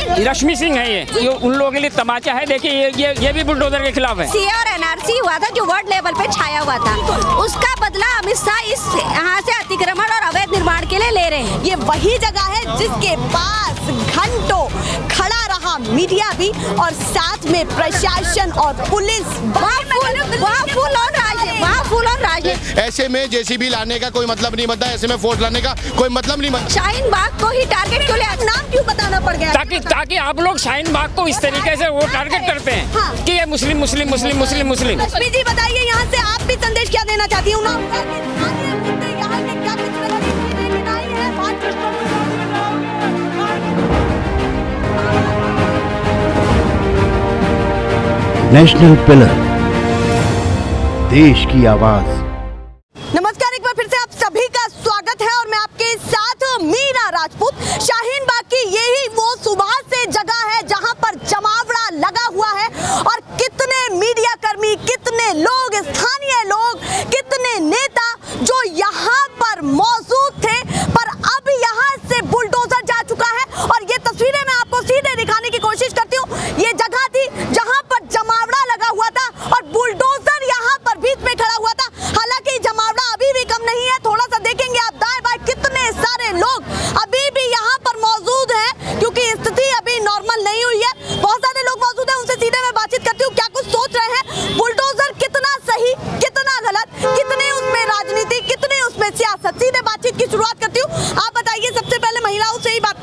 रश्मि सिंह है ये उन लोगों के लिए तमाचा है। देखिए ये भी बुलडोजर के खिलाफ है। सीए और एनआरसी हुआ था जो वर्ल्ड लेवल पे छाया हुआ था, उसका बदला अमित शाह इस यहाँ से अतिक्रमण और अवैध निर्माण के लिए ले रहे हैं। ये वही जगह है जिसके पास घंटों खड़ा रहा मीडिया भी और साथ में प्रशासन और पुलिस। वहाँ फूल और राजनीति। ऐसे में जेसीबी लाने का कोई मतलब नहीं बनता, ऐसे में फोर्स लाने का कोई मतलब नहीं बनता। शाहीन बाग को ही टारगेट क्यों लिया? नाम क्यों बताना पड़ गया? ताकि आप लोग शाहीन बाग को इस तरीके से वो टारगेट करते हैं हाँ। कि ये मुस्लिम मुस्लिम मुस्लिम मुस्लिम मुस्लिम। रश्मि जी बताइए, यहाँ से आप भी संदेश क्या देना चाहती हूँ? नेशनल पिलर, देश की आवाज। नमस्कार, एक बार फिर से आप सभी का स्वागत है और मैं आपके साथ मीना राजपूत। शाहीन बाग की यही वो सुबह से जगह है जहां पर जमावड़ा लगा हुआ है और कितने मीडिया कर्मी, कितने लोग, स्थानीय लोग, कितने नेता जो यहाँ पर मौजूद थे, पर अब यहाँ से बुलडोजर जा चुका है। और ये तस्वीरें मैं आपको सीधे दिखाने की कोशिश करती हूँ। ये जगह थी जहाँ पर जमावड़ा लगा हुआ था और बुलडोजर यहाँ पर बीच में खड़ा हुआ था। हालांकि जमावड़ा अभी भी कम नहीं है, थोड़ा सा देखेंगे आप दाएं बाएं कितने सारे लोग अभी भी यहाँ पर मौजूद हैं, क्योंकि स्थिति अभी नॉर्मल नहीं हुई है। बहुत सारे लोग मौजूद हैं, उनसे सीधे मैं बातचीत करती हूँ, क्या कुछ सोच रहे हैं। बुलडोजर कितना सही, कितना गलत, कितने उसमें राजनीति, कितने उसमें सियासत। सीधे बातचीत की शुरुआत करती हूँ। आप बताइए, सबसे पहले महिलाओं से ही बात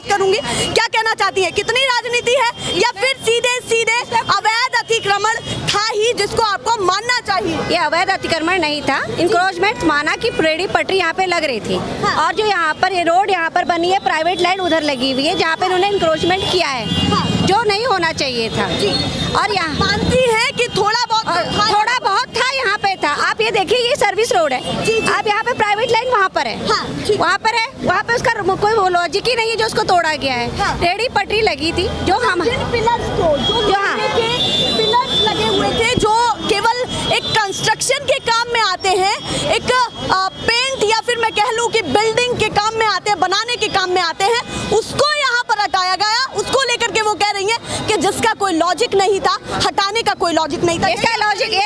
करूंगी, क्या कहना चाहती है? कितनी राजनीति है या फिर सीधे अवैध अतिक्रमण था ही जिसको आपको मानना चाहिए? ये अवैध अतिक्रमण नहीं था, इंक्रोचमेंट माना कि रेडी पटरी यहाँ पे लग रही थी। हाँ। और जो यहाँ पर ये रोड यहाँ पर बनी है, प्राइवेट लैंड उधर लगी हुई है जहाँ पे उन्होंने इंक्रोचमेंट किया है। हाँ। जो नहीं होना चाहिए था। और यहाँ मानती है कि थोड़ा बहुत था, यहाँ पे था। आप ये देखिए, ये सर्विस रोड है। आप यहाँ पे प्राइवेट लाइन वहाँ पर है। हाँ, वहाँ पर है, वहाँ पे उसका कोई लॉजिक ही नहीं है जो उसको तोड़ा गया है। हाँ। रेडी पटरी लगी थी जो हम पिलर्स लगे हुए थे जो केवल एक कंस्ट्रक्शन के काम में आते हैं, एक पेंट या फिर मैं कह लूं कि बिल्डिंग के काम में आते हैं, बनाने के काम में आते हैं, उसको यहाँ पर हटाया गया। उसको लेकर के वो कह रही हैं कि जिसका कोई लॉजिक नहीं था, हटाने का कोई लॉजिक नहीं था। इसका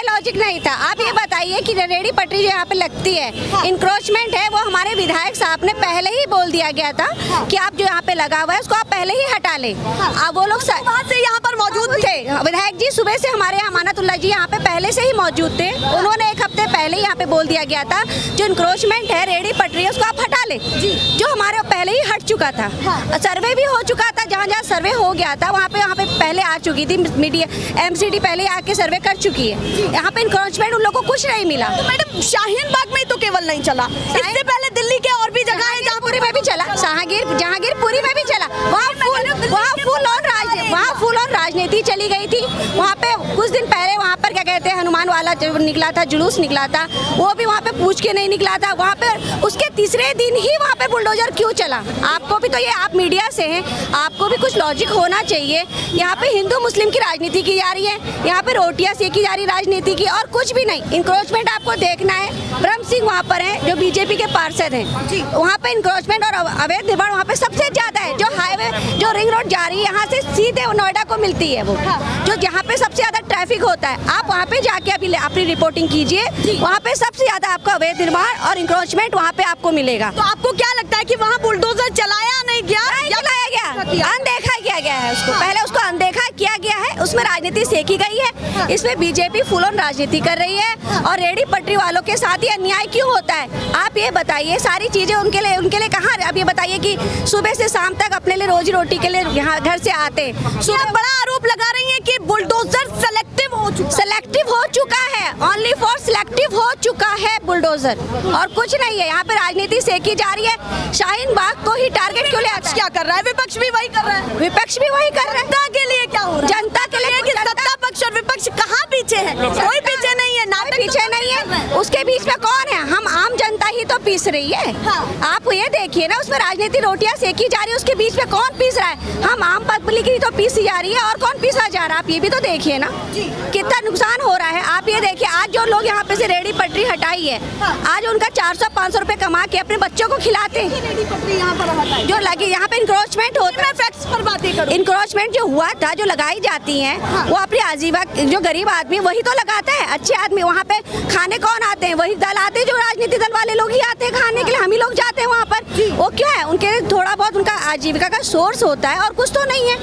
लॉजिक नहीं था। आप ये बताइए कि रेडी पटरी जो यहाँ पे लगती है, इंक्रोचमेंट है, वो हमारे विधायक साहब ने पहले ही बोल दिया गया था कि आप जो यहाँ पे लगा हुआ है उसको आप पहले ही हटा ले। अब वो लोग वहाँ से यहाँ पर मौजूद थे। विधायक जी सुबह से हमारे अमानतुल्लाह जी यहाँ पे पहले से ही मौजूद थे। उन्होंने एक हफ्ते पहले यहाँ पे बोल दिया गया था जो इंक्रोचमेंट है, रेडी पटरी है, उसको आप हटा ले, जो हमारे पहले ही हट चुका था। सर्वे भी हो चुका था, जहाँ जहाँ सर्वे हो गया था वहाँ पे पहले आ चुकी थी मीडिया, एमसीडी पहले आके सर्वे कर चुकी है। यहाँ पे इंक्रोचमेंट उन लोगों को कुछ नहीं मिला। तो मैडम, शाहीन बाग में तो केवल नहीं चला, इससे पहले दिल्ली के और भी जगह है जहांगीरपुरी में भी चला, जहांगीरपुरी में भी चला। वहाँ फूल और राजनीति चली गई थी। वहाँ पे कुछ दिन पहले वहाँ पर क्या कहते हैं, हनुमान वाला निकला था, जुलूस निकला था, वो भी वहाँ पे पूछ के नहीं निकला था। वहाँ पे उसके तीसरे दिन ही वहाँ पे बुलडोजर क्यों चला? आपको भी तो, ये आप मीडिया से हैं, आपको भी कुछ लॉजिक होना चाहिए। यहाँ पे हिंदू मुस्लिम की राजनीति की जा रही है, यहाँ पे रोटियां सेकी जा रही राजनीति की, और कुछ भी नहीं। इंक्रोचमेंट आपको देखना है। ब्रह्म सिंह वहाँ पर है जो बीजेपी के पार्षद हैं, वहाँ पे इंक्रोचमेंट और अवैध निर्माण वहाँ पे सबसे ज्यादा है। जो हाईवे, जो रिंग रोड जा रही है यहाँ से सीधे नोएडा को मिलती है, वो जो जहाँ पे सबसे ज्यादा ट्रैफिक होता है। आप वहाँ पे जाके अभी अपनी रिपोर्टिंग कीजिए, वहाँ पे सबसे ज्यादा आपको अवैध निर्माण और इंक्रोचमेंट वहाँ पे आपको मिलेगा। तो आपको क्या लगता है कि वहाँ बुलडोजर चलाया नहीं गया? चलाया गया, अनदेखा किया गया है उसको। पहले उसको अनदेखा किया गया है, उसमें राजनीति सेकी गई है। इसमें बीजेपी फुल ऑन राजनीति कर रही है और रेडी पटरी वालों के साथ ही अन्याय क्यों होता है? आप ये बताइए, सारी चीजें उनके लिए कहाँ? आप ये बताइए कि सुबह से शाम तक अपने लिए रोजी रोटी के लिए यहाँ घर से आते। सुबह बड़ा आरोप लगा रही है कि बुलडोजर सेलेक्टिव हो चुका है, ओनली फॉर सिलेक्टिव हो चुका है बुलडोजर, और कुछ नहीं है। यहाँ पे राजनीति सेकी जा रही है। शाहीन बाग को ही टारगेट क्यों लिया? क्या कर रहा है? विपक्ष भी वही कर रहा है। विपक्ष भी वही कर रहा है। जनता के लिए क्या हो रहा है? जनता के लिए कि सत्ता पक्ष और विपक्ष कहाँ पीछे है? कोई पीछे नहीं है, नाटक पीछे नहीं है। उसके बीच में कौन है? हम आम जनता ही तो पीस रही है। आप ये देखिए ना, उसमें राजनीति रोटियां सेकी जा रही है, उसके बीच में कौन पीस रहा है? हम आम पब्लिक ही तो पीसी जा रही है, और कौन पीसा जा रहा है? आप ये भी तो देखिए ना कितना नुकसान हो रहा है। आप ये देखिए, आज जो लोग यहाँ पे से रेडी पटरी हटाई है, आज उनका 400-500 रुपए कमा के अपने बच्चों को खिलाते हैं। जो लगी यहाँ पे इंक्रोचमेंट होता है। फैक्ट्स पर बात करूं? इंक्रोचमेंट जो हुआ था, जो लगाई जाती हैं, वो अपनी आजीवा जो गरीब आदमी वही तो लगाता है। अच्छे आदमी वहाँ पे खाने कौन आते हैं? वही दल आते हैं, जो राजनीति दल वाले लोग ही आते हैं खाने के लिए। हम ही लोग जाते हैं वहाँ पर। वो क्यों है? उनके लिए थोड़ा बहुत उनका आजीविका का सोर्स होता है और कुछ तो नहीं है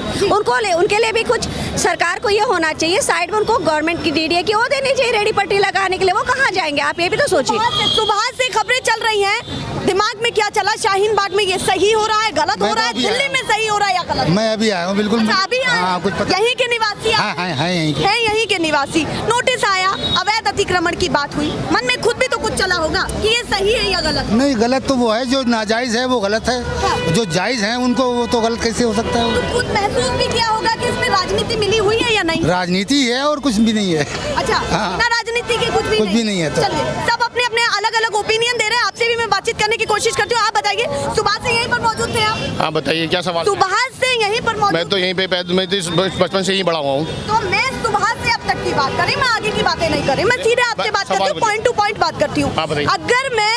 उनके लिए भी कुछ सरकार को ये होना चाहिए, साइड में उनको गवर्नमेंट की डीडीए की वो देनी चाहिए रेडी पट्टी लगाने के लिए। वो कहाँ जाएंगे? आप ये भी तो सोचिए। सुबह से खबरें चल रही हैं, दिमाग में क्या चला? शाहीन बाग में ये सही हो रहा है, गलत हो रहा है? दिल्ली में सही हो रहा है या गलत? मैं अभी आया हूँ, बिल्कुल। अच्छा, अभी आए? हाँ, कुछ पता। यहीं के निवासी आप? हाँ, यहीं के। हैं यहीं के निवासी। नोटिस आया, अवैध अतिक्रमण की बात हुई, मन में खुद भी तो कुछ चला होगा कि ये सही है या गलत? नहीं, गलत तो वो है, जो नाजायज है वो गलत है, जो जायज है उनको वो तो गलत कैसे हो सकता है? तो खुद महसूस भी किया होगा कि इसमें राजनीति मिली हुई है या नहीं? राजनीति है और कुछ भी नहीं है। अच्छा, हाँ। ना राजनीति की कुछ भी नहीं है तो। चलिए, सब अपने अपने अलग अलग ओपिनियन दे रहे हैं। आपसे भी मैं बातचीत करने की कोशिश करती हूँ। आप बताइए, सुबह से यहीं पर मौजूद थे आप? हाँ बताइए, क्या सवाल? सुबह से यहीं पर मौजूद? मैं तो यहीं पे बचपन से ही बड़ा हुआ हूँ। तो मैं सुबह से अब तक की बात करें, मैं आगे की बातें नहीं करें, मैं सीधे आपसे बात करती हूँ, पॉइंट टू पॉइंट बात करती हूँ। अगर मैं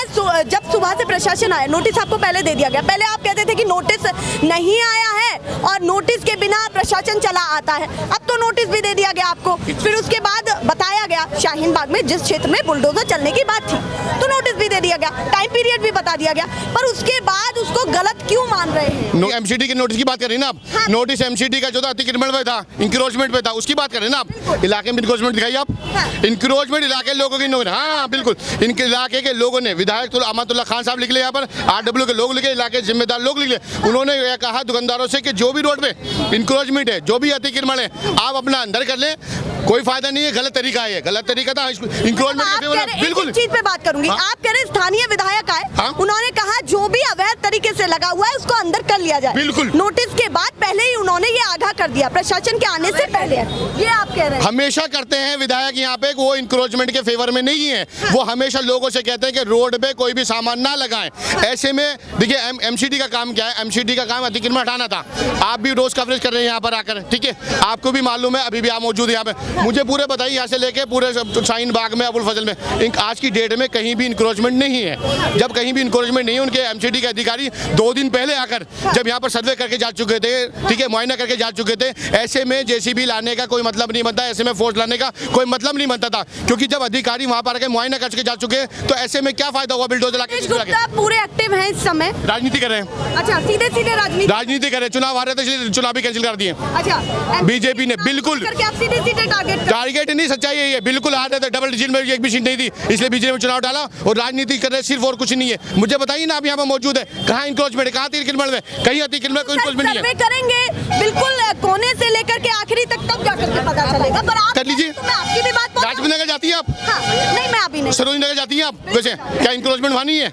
जब सुबह से प्रशासन आया, नोटिस आपको पहले दे दिया गया। पहले आप कहते थे कि नोटिस नहीं आया है और नोटिस के बिना प्रशासन चला आता है, अब तो नोटिस भी दे दिया गया आपको। फिर उसके बाद बताया गया शाहीन बाग में जिस क्षेत्र में बुलडोजर चलने की बात थी, तो नोटिस भी दे दिया गया, टाइम पीरियड भी बता दिया गया, पर उसके बाद उसको गलत क्यों मान रहे हैं? एमसीडी के नोटिस की बात करें ना आप। हाँ। नोटिस एमसीडी का जो था अतिक्रमण पे था, इंक्रोचमेंट पे था, उसकी बात करें ना आप। इलाके में इंक्रोचमेंट दिखाई आप। हाँ। इंक्रोचमेंट इलाके लोगों की नोटिस, हाँ बिल्कुल, इनके इलाके के लोगों ने, विधायक अहमदुल्ला खान साहब लिख ले, यहाँ पर आरडब्ल्यू के लोग लिखे, इलाके जिम्मेदार लोग लिख ले। उन्होंने यह कहा दुकानदारों से कि जो भी रोड पे इंक्रोचमेंट है, जो भी अतिक्रमण है, आप अपना अंदर कर लें, कोई फायदा नहीं है, गलत तरीका है, गलत तरीका था इंक्रोचमेंट। बिल्कुल चीज पे बात करूंगी। हाँ? आप कह रहे स्थानीय विधायक आए, हाँ? उन्होंने कहा जो भी अवैध तरीके से लगा हुआ है उसको अंदर कर लिया जाए। बिल्कुल। नोटिस के बाद पहले ही उन्होंने ये आगाह कर दिया प्रशासन के आने से पहले, ये आप कह रहे हैं? हमेशा करते हैं विधायक यहाँ पे, वो इंक्रोचमेंट के फेवर में नहीं है। वो हमेशा लोगों से कहते हैं कि रोड पे कोई भी सामान ना लगाएं। ऐसे में देखिए, एमसीडी का काम क्या है? एमसीडी का काम अतिक्रमण हटाना था। आप भी रोज कवरेज कर रहे हैं यहाँ पर आकर, ठीक है, आपको भी मालूम है, अभी भी आप मौजूद है यहाँ पे। मुझे पूरे बताइए, यहाँ से लेके पूरे शाहीन बाग में, अबुल फजल में, आज की डेट में कहीं भी इंक्रोचमेंट नहीं है। जब कहीं भी इंक्रोचमेंट नहीं है, उनके एमसीडी के अधिकारी 2 दिन पहले आकर जब यहाँ पर सर्वे करके जा चुके थे, ठीक है, मुआयना करके जा चुके थे। ऐसे में जेसीबी लाने का कोई मतलब नहीं बनता, ऐसे में फोर्स लाने का कोई मतलब नहीं बनता था, क्योंकि जब अधिकारी वहाँ पर आकर मुआयना करके जा चुके, तो ऐसे में क्या फायदा हुआ बिल्डोजर लाके? पूरे एक्टिव हैं इस समय, राजनीति कर रहे हैं। अच्छा, सीधे सीधे राजनीति कर रहे, चुनाव आ रहे थे इसलिए चुनाव भी कैंसिल कर दिए। अच्छा, बीजेपी ने बिल्कुल सीधे सीधे टारगेट नहीं, सच्चाई यही है, बिल्कुल आ रहे थे, डबल डिजिट में एक भी सीट नहीं थी, इसलिए बीजेपी में चुनाव डाला और राजनीति कर रहे सिर्फ, और कुछ नहीं है। मुझे बताइए ना, आप यहाँ पर मौजूद है, कहाँ इंक्रोचमेंट है, कहाँ अतिक्रमण में? कहीं अतिक्रमण कोई इंक्रोचमेंट नहीं है। करेंगे बिल्कुल कोने से लेकर के आखिरी तक, तब जाकर के पता चलेगा। पर आप कर लीजिए, तो मैं आपकी भी बात राजपूत नगर जाती है आप? हाँ, नहीं मैं अभी नहीं। सरोजनी नगर जाती है आप? वैसे क्या इंक्रोचमेंट वहाँ नहीं है?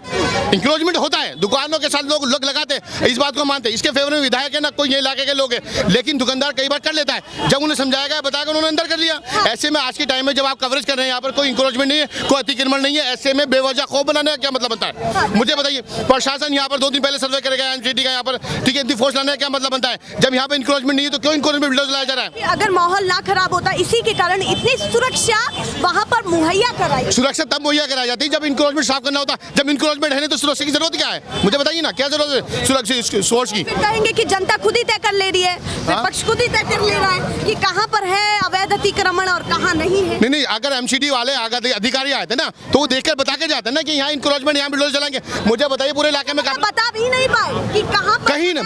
इंक्रोचमेंट होता है, दुकानों के साथ लोग लगाते हैं, इस बात को मानते हैं, इसके फेवर में विधायक है ना, कोई ये इलाके के लोग हैं, लेकिन दुकानदार कई बार कर लेता है। जब उन्हें समझाया गया, बताया, उन्होंने अंदर कर लिया। ऐसे में आज के टाइम में जब आप कवरेज कर रहे हैं, यहाँ पर कोई इंक्रोचमेंट नहीं है, कोई अतिक्रमण नहीं है, ऐसे में बेवजह खौफ बनाने का क्या मतलब बनता है? मुझे बताइए, प्रशासन यहाँ पर 2 दिन पहले सर्वे करेगा एमसीडी का, यहाँ पर ठीक है, इतनी फोर्स लाने का क्या मतलब बनता है? जब यहाँ पर इंक्रोचमेंट नहीं है तो क्यों इंक्रोचमेंट बिल्डोजर लाया जा रहा है? अगर माहौल ना खराब होता, इसी के कारण इतनी सुरक्षा वहाँ पर मुहैया कराई। सुरक्षा तब मुहैया कराई जाती है जब इंक्रोचमेंट साफ करना होता। जब इंक्रोचमेंट है नहीं तो सुरक्षा की जरूरत क्या है? मुझे बताइए ना, क्या जरूरत है सुरक्षा सोर्स की? कहेंगे कि जनता खुद ही तय कर ले रही है, विपक्ष खुद ही तय कर ले रहा है कि कहाँ पर है अवैध अतिक्रमण और कहाँ नहीं है। नहीं, अगर एमसीडी वाले अधिकारी आए थे ना, तो वो देखकर बता के जाते ना कि यहाँ इंक्रोचमेंट, यहाँ बिल्डोजर चलाएंगे। मुझे बताइए, पूरे इलाके में बता भी नहीं पाए कि कहाँ पर कहीं ना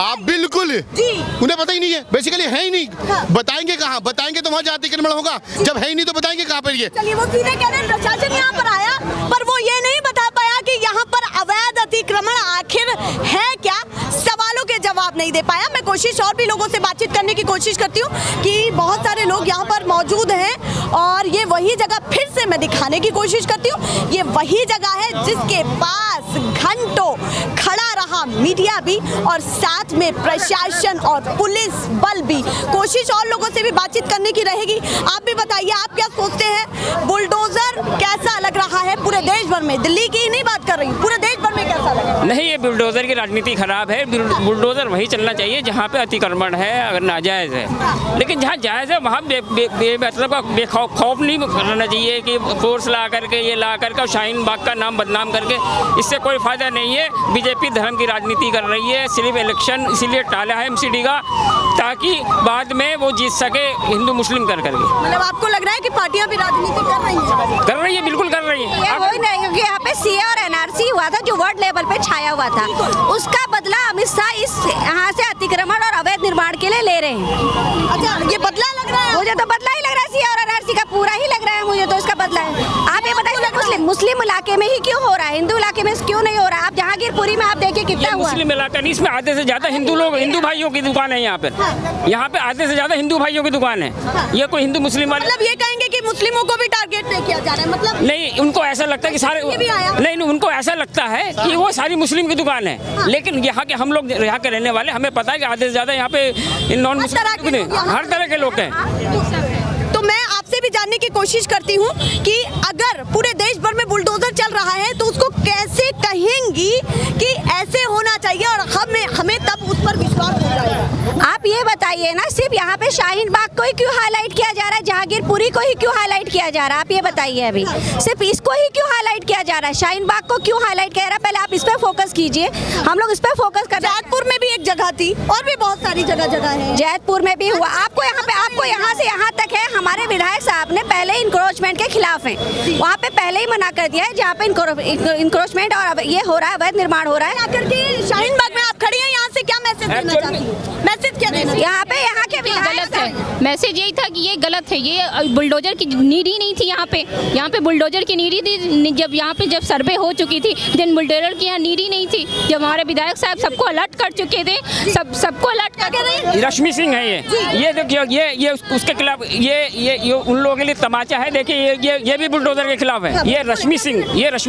आप बिल्कुल जी, उन्हें पता ही नहीं है, बेसिकली है ही नहीं। हाँ। बताएंगे कहाँ? बताएंगे तो वहाँ जहाँ अतिक्रमण होगा, जब है ही नहीं तो बताएंगे कहाँ पर? ये चलिए, वो सीधे कह रहे हैं प्रशासन यहाँ पर आया, पर वो ये नहीं बता पाया कि यहाँ पर अवैध अतिक्रमण आखिर है क्या, सवालों के जवाब नहीं दे पाया। मैं कोशिश और भी लोगों से बातचीत करने की कोशिश करती हूँ कि बहुत सारे लोग यहाँ पर मौजूद हैं, और ये वही जगह फिर से मैं दिखाने की कोशिश करती हूँ। ये वही जगह है जिसके पास घंटों खड़ा रहा मीडिया भी, और साथ में प्रशासन और पुलिस बल भी। कोशिश और लोगों से भी बातचीत करने की रहेगी। आप भी बताइए, आप क्या सोचते हैं, बुलडोजर कैसा लग रहा है पूरे देश भर में? दिल्ली की ही नहीं बात कर रही, पूरे देश भर में कैसा लगा? नहीं, ये बुलडोजर की राजनीति खराब है। बुलडोजर वही चलना चाहिए जहाँ पे अतिक्रमण है, अगर नाजायज़ है। लेकिन जहाँ जायज़ है वहाँ मतलब खौफ नहीं करना चाहिए कि फोर्स ला करके ये ला करके और शाहीन बाग का नाम बदनाम करके, इससे कोई फ़ायदा नहीं है। बीजेपी धर्म की राजनीति कर रही है, सिर्फ इलेक्शन इसीलिए टाला है एमसीडी का, ताकि बाद में वो जीत सके हिंदू मुस्लिम कर करके। मतलब आपको लग रहा है कि पार्टियां भी राजनीति कर रही हैं? बिल्कुल कर रही है। ये वही नहीं, क्योंकि यहाँ पे सीए और एनआरसी हुआ था जो वर्ल्ड लेवल पे छाया हुआ था, उसका बदला अमित शाह इस यहाँ से अतिक्रमण और अवैध निर्माण के लिए ले रहे हैं। अच्छा, ये बदला लग रहा है? मुझे तो बदला ही लग रहा है, सीए और एनआरसी का पूरा ही लग रहा है मुझे तो, इसका बदला है। आप ये बताइए मुस्लिम इलाके में ही क्यों हो रहा है, हिंदू इलाके में क्यों नहीं हो रहा है? आप जहांगीरपुरी में आप देखिए कितना हुआ। मुस्लिम इलाका नहीं, इसमें आधे से ज्यादा हिंदू भाइयों की दुकान है यहाँ पे। यहाँ पे आधे से ज्यादा हिंदू भाइयों की दुकान है। ये कोई हिंदू मुस्लिम वाले मतलब ये कहेंगे कि मुस्लिमों को भी टारगेट नहीं किया जा रहा है? मतलब नहीं, उनको ऐसा लगता है कि सारे नहीं, उनको ऐसा लगता है कि वो सारी मुस्लिम की दुकान है। लेकिन यहाँ के हम लोग यहाँ के रहने वाले, हमें पता है कि आधे से ज्यादा यहाँ पे नॉन मुस्लिम हर तरह के लोग हैं। तो मैं आपसे भी जानने की कोशिश करती हूँ कि अगर पूरे देश भर में बुलडोजर चल रहा है तो उसको कैसे कहेंगी कि ऐसे होना चाहिए और हमें तब उस पर विश्वास हो जाएगा? आप ये बताइए ना, सिर्फ यहाँ पे शाहीन बाग को ही क्यों हाईलाइट किया जा रहा है, जहांगीरपुरी को ही क्यों हाईलाइट किया जा रहा है? आप ये बताइए, अभी सिर्फ इसको ही क्यों हाईलाइट किया जा रहा है, शाहीन बाग को क्यों हाईलाइट किया जा रहा है? पहले आप इस पे फोकस कीजिए, हम लोग इस पे फोकस कर। जैतपुर में भी एक जगह थी और भी बहुत सारी जगह है। जैतपुर में भी हुआ। आपको यहाँ से यहाँ तक है, हमारे विधायक साहब ने पहले इंक्रोचमेंट के खिलाफ हैं, वहाँ पे पहले ही मना कर दिया है जहाँ पे इंक्रोचमेंट और ये हो रहा है, अवैध निर्माण हो रहा है। आकर के शाहीन बाग में आप खड़ी हैं, यहाँ से क्या मैसेज देना चाहती हैं? मैसेज क्या देना? यहाँ के गलत है। मैसेज यही था कि ये गलत है, ये बुलडोजर की नीड ही नहीं थी यहाँ पे बुलडोजर की नीड ही थी। जब सर्वे हो चुकी थी, जन बुलडोजर की यहाँ नीड ही नहीं थी। जब हमारे विधायक साहब सबको अलर्ट कर चुके थे, सबको अलर्ट कर। रश्मि सिंह है ये देखिए, ये उसके खिलाफ ये उन लोगों के लिए तमाचा है। देखिए ये भी बुलडोजर के खिलाफ है। ये रश्मि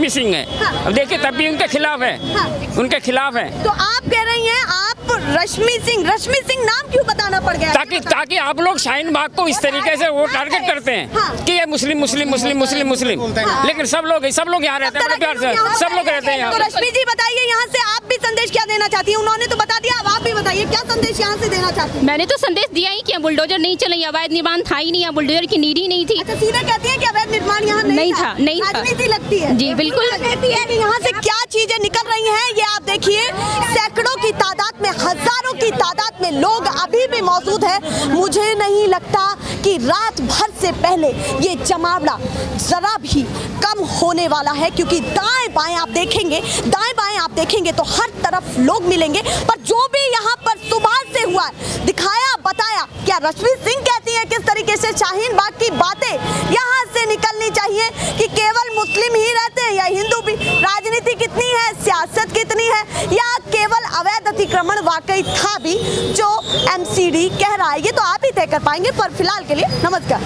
सिंह है। अब देखिए तब भी उनके खिलाफ है, तो आप कह रही हैं, आप रश्मि सिंह नाम क्यों बताना पड़ गया? ताकि आप लोग शाहीन बाग को इस तरीके से वो टारगेट करते हैं कि ये मुस्लिम। लेकिन सब लोग यहाँ रहते हैं, बड़े प्यार से सब लोग रहते हैं यहाँ। तो रश्मि जी बताइए, यहाँ से आप भी संदेश क्या देना चाहती हैं? उन्होंने तो बता दिया, अब आप भी बताइए क्या संदेश यहाँ से देना चाहती हैं? मैंने तो संदेश दिया ही कि बुलडोजर नहीं चले, अवैध निर्माण था ही नहीं, बुलडोजर की नीड ही नहीं थी। अच्छा, सीधे कहती है कि अवैध निर्माण यहाँ नहीं था। राजनीति लगती है। जी बिल्कुल। यहाँ से क्या चीजें निकल रही हैं ये आप देखिए। सैकड़ों की तादाद में, हजारों की तादाद में लोग अभी भी मौजूद है। मुझे नहीं लगता कि रात भर से पहले ये जमावड़ा जरा भी कम होने वाला है, क्योंकि दाएं बाएं आप देखेंगे तो हर तरफ लोग मिलेंगे। पर जो भी यहाँ पर सुबह से हुआ, दिखाया, बताया, क्या रश्मि सिंह कहती है किस तरीके से शाहीन बाग की बातें यहाँ से निकलनी चाहिए कि केवल मुस्लिम ही रहते हैं या हिंदू भी? राजनीति कितनी है, सियासत कितनी है, या केवल अवैध अतिक्रमण वाकई था भी जो एमसीडी कह रहा है? ये तो आप ही तय कर पाएंगे। पर फिलहाल के लिए नमस्कार।